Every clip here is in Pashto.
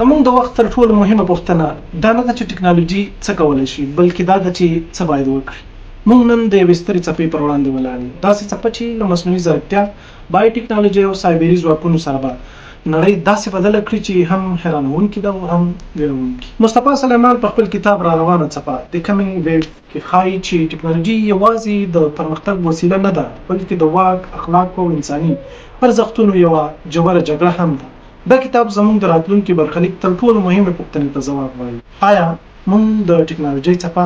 زموږ د وخت تر ټولو مهمه پوښتنه دا نه ده چې ټکنالوژي څه کولی شي، بلکې دا ده چې څه باید وکړي. موږ نن د یوې سترې څپې پر وړاندې ولاړ یو، داسې څپه چې له مصنوعي ځیرکتیا، بایو ټکنالوژي او سایبري ځواکونو سره به نړۍ داسې بدله کړي چې هم حیرانوونکې ده او هم ویرونکې. مصطفی سلیمان په خپل کتاب را روانه څپه د کمینګ ویو کې ښایي چې ټکنالوژي یوازې د پرمختګ وسیله نه ده، بلکې د واک، اخلاقو او انساني ارزښتونو یوه ژوره جګړه هم ده. دا کتاب زموږ د راتلونکي برخلیک تر ټولو مهمې پوښتنې ته ځواب وایي. آیا موږ د ټکنالوژۍ څپه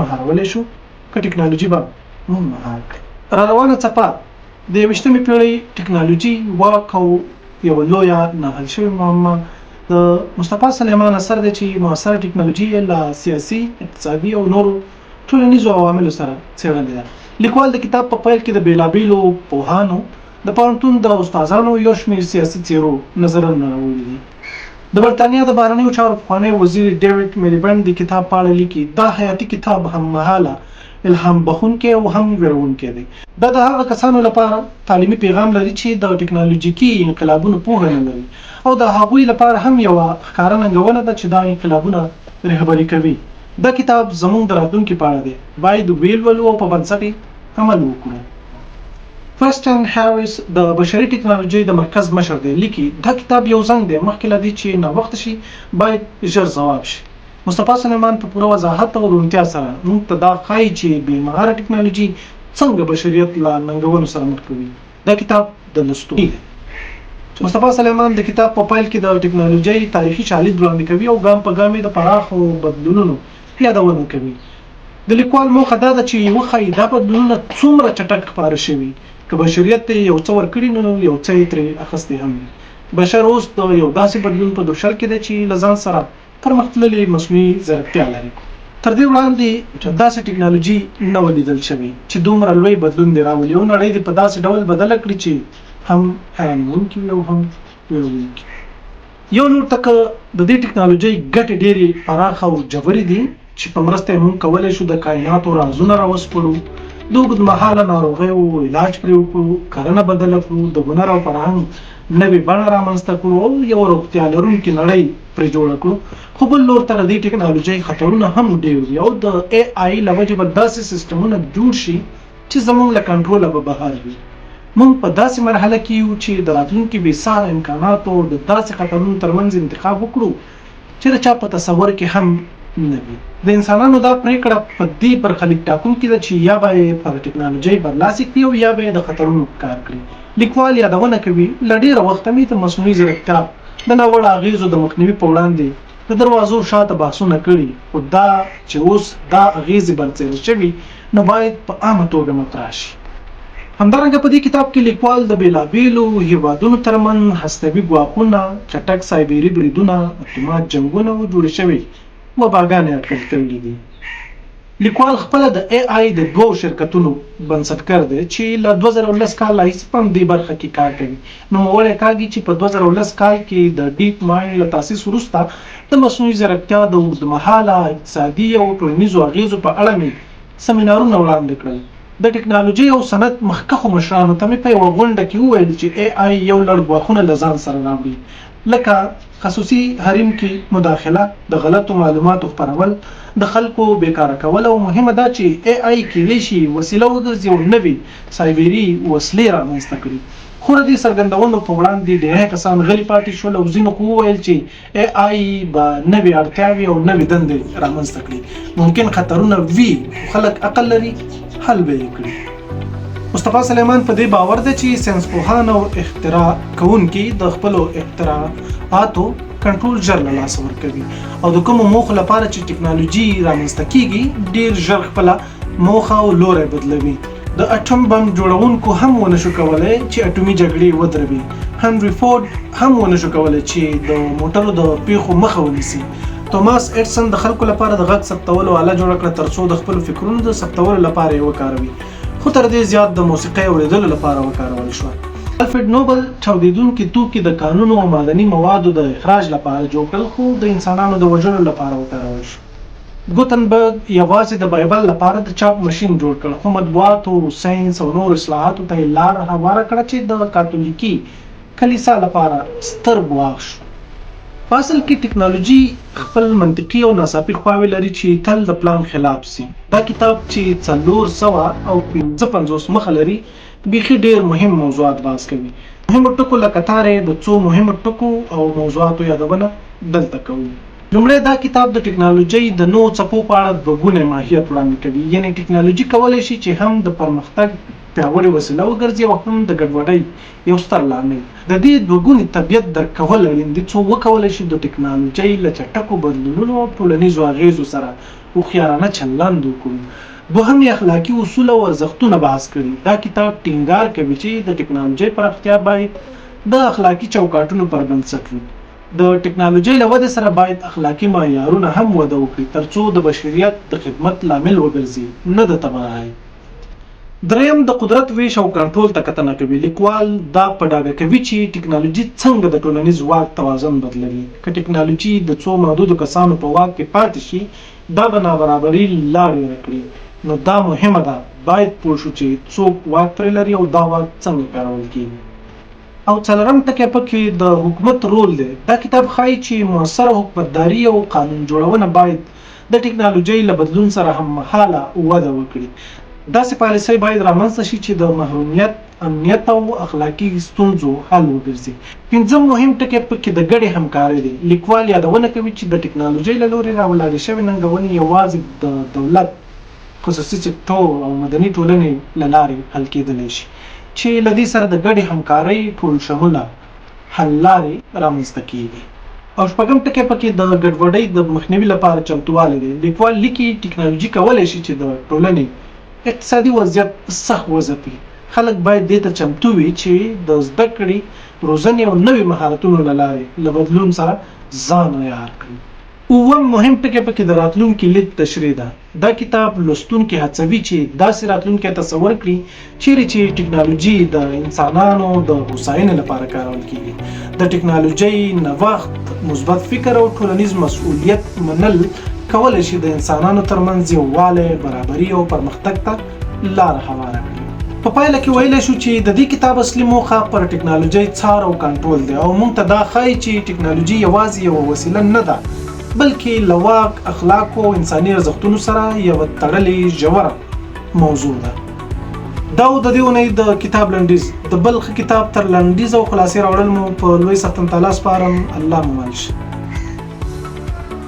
مهارولی شو؟ که ټکنالوژي به موږ مهار کړي. را روانه څپه د 21مې پېړۍ ټکنالوژي، واک او یوه لویه ناحل شوې معما. د مصطفی سلیمان اثر دی چې معاصره ټکنالوژي له سیاسي، اقتصادي او نورو ټولنیزو عواملو سره څېړلې ده. لیکوال د کتاب په پیل کې د بېلابېلو پوهانو، د پوهنتون د استادانو یو شمېر سیاسي څېرو نظرونه راوړي دي. د برطانیا د بهرنیو چارو پخوانی وزیر ډیوډ میلیبند د کتاب په اړه لیکي، دا حیاتي کتاب هممهاله الهام بخښونکی او هم ویرونکی دی. دا د هغه کسانو لپاره تعلیمي پیغام لري چې د ټکنالوژیکي انقلابونو پوهه نه لري، او د هغوی لپاره هم یوه ښکاره ننګونه ده چې دا انقلابونه رهبري کوي. دا کتاب زموږ د راتلونکي په اړه دی، باید ویې لولو او په بنسټ عمل وکړو. پرسټن هاریس د بشري ټکنالوژۍ د مرکز مشر دی، لیکي دا کتاب یو زنګ دی مخکې له دې چې ناوخته شي، باید ژر ځواب شي. مصطفی سلیمان په پوره وضاحت او روڼتیا سره موږ ته دا ښایي چې بې مهاره ټکنالوژي څنګه بشریت له ننګونو سره مخ کوي. دا کتاب د لوستو دی. مصطفی سلیمان د کتاب په پیل کې د ټکنالوژۍ تاریخي شالید وړاندې کوي او ګام په ګام یې د پراخو بدلونونو یادونه کوي. د لیکوال موخه دا ده چې وښایي دا بدلونونه څومره چټک خپاره شوي. که بشریت ته یو څه ورکړي نو یو څه یې ترې اخیستی هم وي. بشر اوس د یو داسې بدلون په دوشل کې دی چې له ځان سره پرمختللې مصنوعي ځیرکتیا لري. تر دې وړاندې داسې ټکنالوژي نه وه لیدل شوې چې دومره لوی بدلون دې راولي او نړۍ دې په داسې ډول بدله کړي چې هم حیرانوونکي وي او هم ویرونکي. یو لور ته که د دې ټکنالوژۍ ګټې ډېرې پراخه او ژورې دي چې په مرسته یې موږ کولی شو د کائناتو رازونه راوسپړو، د اوږدمهاله ناروغیو علاج پرې وکړو، کرنه بدله کړو، د هنر او فرهنګ نوې بڼه رامنځته کړو او یوه روغتیا لرونکې نړۍ پرې جوړه کړو. خو بل لور ته د دې ټکنالوژۍ خطرونه هم ډېر دي او د AI له وجې به داسې سیسټمونه جوړ شي چې زموږ له کنټروله به بهر وي. موږ په داسې مرحله کې یو چې د راتلونکي بېساره امکاناتو او د داسې خطرونو ترمنځ انتخاب وکړو چې د چا په تصور کې هم نه وي. د انسانانو دا پرېکړه په دې برخلیک ټاکونکې ده چې یا به یې پر ټکنالوژۍ برلاسي کړي او یا به یې د خطرونو کار کړي. لیکوال یادونه کوي، له ډېره وخته مې د مصنوعي ځیرکتیا د ناوړه اغېزو د مخنیوي په وړاندې د دروازو شاته بحثونه کړي، خو دا چې اوس دا اغېزې برڅېړل شوي نو باید په عامه توګه مطرح شي. همدارنګه په دې کتاب کې لیکوال د بېلابېلو هیوادونو ترمنځ هستوي ګواښونه، چټک سایبري بریدونه، اتومات جنګونه جوړې شوي وباګانې اټکل کړي دي. لیکوال خپله د AI د دوو شرکتونو بنسټګر دی چې له 2019 کال راهیسې په همدې برخه کې کار کوي. نوموړی کاږي چې په 2019 کال کې د ډیپ مایند له تاسیس وروسته د مصنوعي ځیرکتیا د اوږدمهاله اقتصادي او ټولنیزو اغېزو په اړه مې سیمینارونه وړاندې کړل. د ټکنالوژۍ او صنعت مخکښو مشرانو ته مې په یوه غونډه کې وویل چې AI یو لړ ګواښونه له ځان سره راوړي، لکه خصوصي حریم کې مداخله، د غلطو معلوماتو خپرول، د خلکو بیکاره کول، او مهمه دا چې AI کېدای شي وسیله وګرځي او نوې سایبري وسلې رامنځته کړي. خو د دې څرګندونو په وړاندې ډېری کسان غلي پاتې شول او ځینو خو وویل چې AI به نوې اړتیاوې او نوې دندې رامنځته کړي. ممکن خطرونه وي خو خلک عقل لري، حل به یې کړي. مصطفی سلیمان په دې باور دی چې ساینسپوهان او اختراع کوونکي د خپلو اختراعاتو کنټرول ژر له لاسه ورکوي او د کومو موخو لپاره چې ټکنالوژي رامنځته کیږي ډېر ژر خپله موخه او لوری بدلوي. د اټوم بم جوړونکو هم ونشو کولی چې اټومي جګړې ودروي. هنري فورډ هم ونشو کولی چې د موټرو د پیښو مخه ونیسي. توماس ایډسن د خلکو لپاره د غږ ثبتولو آله جوړه کړه ترڅو د خپلو فکرونو د ثبتولو لپاره یې وکاروي، خو تر دې زیات د موسیقۍ اورېدلو لپاره وکارول شوه. الفرید نوبل چاودېدونکي توکي د کانونو او معدني موادو د اخراج لپاره جوړ کړل، خو د انسانانو د وژلو لپاره وکارول شو. ګوتنبرګ یوازې د بایبل لپاره د چاپ ماشین جوړ کړ، خو مطبوعاتو، ساینس او نور اصلاحاتو ته یې لاره هواره کړه چې د کاتولیکي کلیسا لپاره ستر ګواښ شو. په اصل کې ټکنالوژي خپل منطقي او ناڅاپي خواوې لري چې تل د پلان خلاف سي. دا کتاب چې 455 مخه لري بیخي ډېر مهم موضوعات بحث کوي. مهمو ټکو لکه تارې د څو مهمو ټکو او موضوعاتو یادونه دلته کوو. لومړی دا کتاب د ټکنالوژۍ د نوو څپو په اړه دوه ګونی ماهیت وړاندې کوي. یعنې ټکنالوژي کولی شي چې هم د پرمختګ پیاوړې وسیله وګرځي او هم د ګډوډۍ یو ستر لامل. د دې دوه ګوني طبیعت درک کول اړین دي څو وکولی شي د ټکنالوژۍ له چټکو بدلونونو او ټولنیزو اغېزو سره هوښیارانه چلند وکړو. دوهم یې اخلاقي اصول او ارزښتونه بحث کړي. دا کتاب ټینګار کوي چې د ټکنالوژۍ پراختیا باید د اخلاقي چوکاټونو پر بنسټ وي. د ټکنالوژۍ له ودې سره باید اخلاقي معیارونه هم وده وکړي ترڅو د بشریت د خدمت لامل وګرځي نه د تباهۍ. دریم د قدرت ویش او کنټرول ته کتنه کوي. لیکوال دا په ډاګه کوي چې ټکنالوژي څنګه د ټولنیز واک توازن بدلوي. که ټکنالوژي د څو محدودو کسانو په واک کې پاتې شي دا به نابرابري لا ډېره کړي. نو دا مهمه ده باید پوه شو چې څوک واک پرې لري او دا واک څنګه کارول کیږي. او څلورم ټکی پکې د حکومت رول دی. دا کتاب ښایي چې مؤثره حکومتداري او قانون جوړونه باید د ټکنالوژۍ له بدلون سره هممهاله وده وکړي. داسې پالیسۍ باید رامنځته شي چې د محرومیت، امنیت او اخلاقي ستونزو حل وګرځي. پنځم مهم ټکی پکې د ګډې همکارۍ دی. لیکوال یادونه کوي چې د ټکنالوژۍ له لورې راولاړې شوې ننګونې یوازې د دولت، خصوصي سکتور او مدني ټولنې له لارې حل کېدلی شي چې له دې سره د ګډې همکارۍ ټول شموله حل لارې رامنځته کېږي. او شپږم ټکی پکې د ګډوډۍ د مخنیوي لپاره چمتووالی دی. لیکوال لیکي ټکنالوژي کولی شي چې د ټولنې اقتصادي وضعیت سخت وځپي. خلک باید دې ته چمتو وي چې د زده کړې، روزنې او نوي مهارتونو له لارې له بدلون سره ځان عیار کړي. اووم مهم ټکی پکې د راتلونکي لید تشریح ده. دا کتاب لوستونکي هڅوي چې داسې راتلونکی تصور کړي چیرې چې ټکنالوژي د انسانانو د هوساینې لپاره کارول کیږي. د ټکنالوژۍ نوښت، مثبت فکر او ټولنیز مسؤلیت منل کولی شي د انسانانو ترمنځ یووالی، برابري او پرمختګ ته لاره هواره کړي. په پایله کې ویلی شو چې د دې کتاب اصلي موخه پر ټکنالوژۍ څار او کنټرول دی او موږ ته دا ښایي چې ټکنالوژي یوازې یوه وسیله نه ده بلکې له واک، اخلاقو او انساني ارزښتونو سره یوه تړلې ژوره موضوع ده. دا و د دې اونۍ د کتاب لنډیز. د بل ښه کتاب تر لنډیز او خلاصې راوړل مو په لوی سخت تعالی سپارم. الله مو مل شي.